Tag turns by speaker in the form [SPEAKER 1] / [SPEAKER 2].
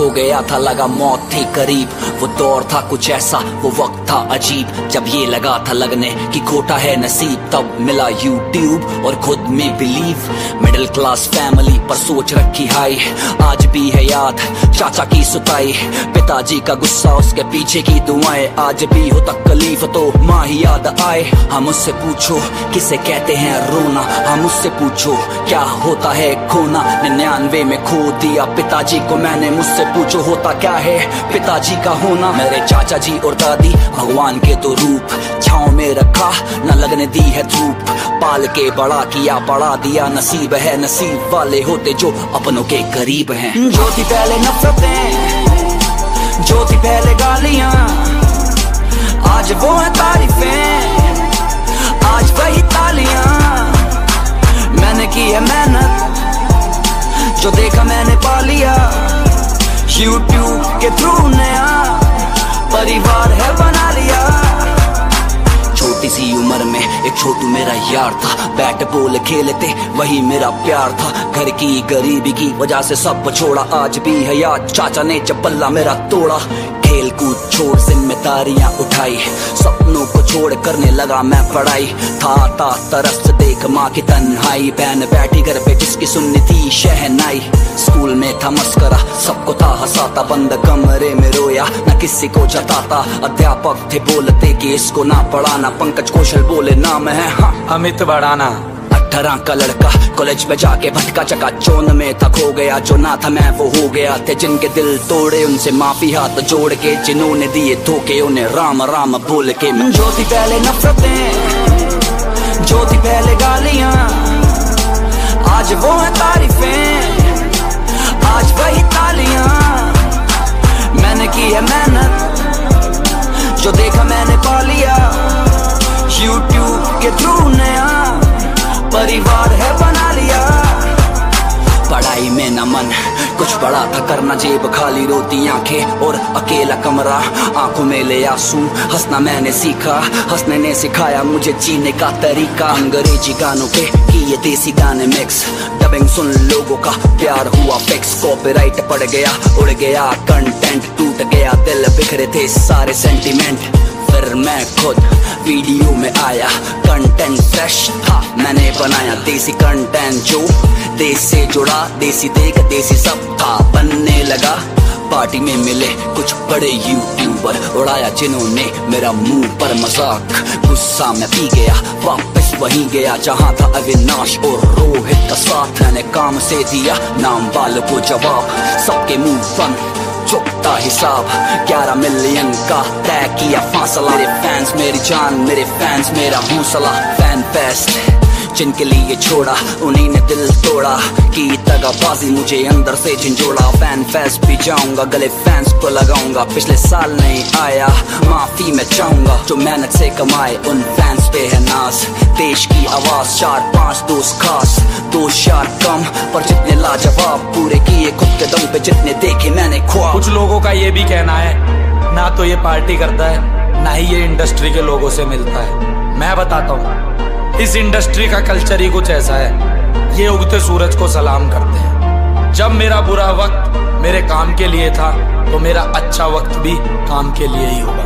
[SPEAKER 1] खो गया था, लगा मौत थी करीब। वो दौर था कुछ ऐसा, वो वक्त था अजीब, जब ये लगा था लगने कि खोटा है नसीब। तब मिला यूट्यूब और खुद में बिलीव। मिडिल क्लास फैमिली पर सोच रखी हाई, आज भी है याद चाचा की सुताई, पिताजी का गुस्सा, उसके पीछे की दुआएं। आज भी हो तकलीफ तो माँ ही याद आए। हम उससे पूछो किसे कहते हैं रोना, हम उससे पूछो क्या होता है खोना। 99 में खो दिया पिताजी को मैंने, मुझसे पूछो होता क्या है पिताजी का होना। मेरे चाचा जी और दादी भगवान के तो रूप, छाँव में रखा न लगने दी है धूप। पाल के बड़ा किया पढ़ा दिया, नसीब है नसीब वाले होते जो अपनों के करीब हैं। जो थी पहले नफरतें, जो थी पहले गालियां, आज वो है तारीफें, आज वही तालियां। मैंने की है मेहनत, जो देखा मैंने पा लिया। यूट्यूब के थ्रू नया परिवार है बना लिया। छोटी सी उम्र में एक छोटू मेरा यार था, बैट बॉल खेलते वही मेरा प्यार था। घर की गरीबी की वजह से सब छोड़ा, आज भी है याद चाचा ने जब पल्ला मेरा तोड़ा। खेल कूद छोड़ जिम्मेदारियां उठाई, सपनों को छोड़ करने लगा मैं पढ़ाई। था तरस देख माँ की तन्हाई, बहन बैठी घर पे जिसकी सुननी थी शहनाई। स्कूल में था मस्करा, सबको था हंसाता, बंद कमरे में रोया न किसी को जताता। अध्यापक थे बोलते कि इसको ना पढ़ाना, पंकज कौशल बोले नाम है हाँ
[SPEAKER 2] अमित बढ़ाना।
[SPEAKER 1] 18 का लड़का कॉलेज में जाके भटका चका चौन में था खो गया, जो ना था मैं वो हो गया। थे जिनके दिल तोड़े उनसे माफी हाथ जोड़ के, जिन्होंने दिए धोखे उन्हें राम राम बोल के। जो थी पहले नफरतें, जो थी पहले गालियां, आज वो है तारीफें, आज वही तालियां। मैंने की है मेहनत, जो देखा मैंने पा लिया। यूट्यूब के थ्रू नया परिवार है बना लिया। पढ़ाई में न मन कुछ बड़ा था करना, जेब खाली रोती आंखें और अकेला कमरा, आंखों में ले आंसू। हंसना मैंने सीखा, हंसने ने सिखाया मुझे जीने का तरीका। अंग्रेजी गानों पे किए देसी गाने मिक्स, डबिंग सुन लोगों का प्यार हुआ फिक्स। कॉपीराइट पड़ गया, उड़ गया कंटेंट, टूट गया दिल, बिखरे थे सारे सेंटीमेंट। फिर मैं खुद वीडियो में आया, कंटेंट फ्रेश था मैंने बनाया। देसी कंटेंट जो देश से जुड़ा, देसी देख देसी सब था बनने लगा। पार्टी में मिले कुछ बड़े यूट्यूबर, उड़ाया जिन्होंने मेरा मुंह पर मजाक। गुस्सा में पी गया, वापस वहीं गया जहां था अविनाश और रोहित का साथ। मैंने काम से दिया नाम वालों को जवाब, सबके मुंह बंद चुकता हिसाब। 11 मिलियन का तय किया फासला, मेरे फैंस मेरी जान, मेरे फैंस मेरा हौसला। फैन फेस्ट जिनके लिए छोड़ा, उन्हीं ने दिल तोड़ा कि दगाबाजी मुझे अंदर से झंझोड़ा। फैन फेस्ट भी जाऊंगा, गले फैंस को लगाऊंगा। पिछले साल नहीं आया, माफी मैं चाहूंगा। जो मेहनत से कमाए उन फैंस पे है नाज। देश की आवाज 4-5 दोस्त खास, 2 यार कम पर जितने लाजवाब, पूरे किए खुद के दम पे जितने देखे मैंने ख्वाब।
[SPEAKER 2] कुछ लोगों का ये भी कहना है, ना तो ये पार्टी करता है, ना ही ये इंडस्ट्री के लोगों से मिलता है। मैं बताता हूँ, इस इंडस्ट्री का कल्चर ही कुछ ऐसा है, ये उगते सूरज को सलाम करते हैं। जब मेरा बुरा वक्त मेरे काम के लिए था, तो मेरा अच्छा वक्त भी काम के लिए ही होगा।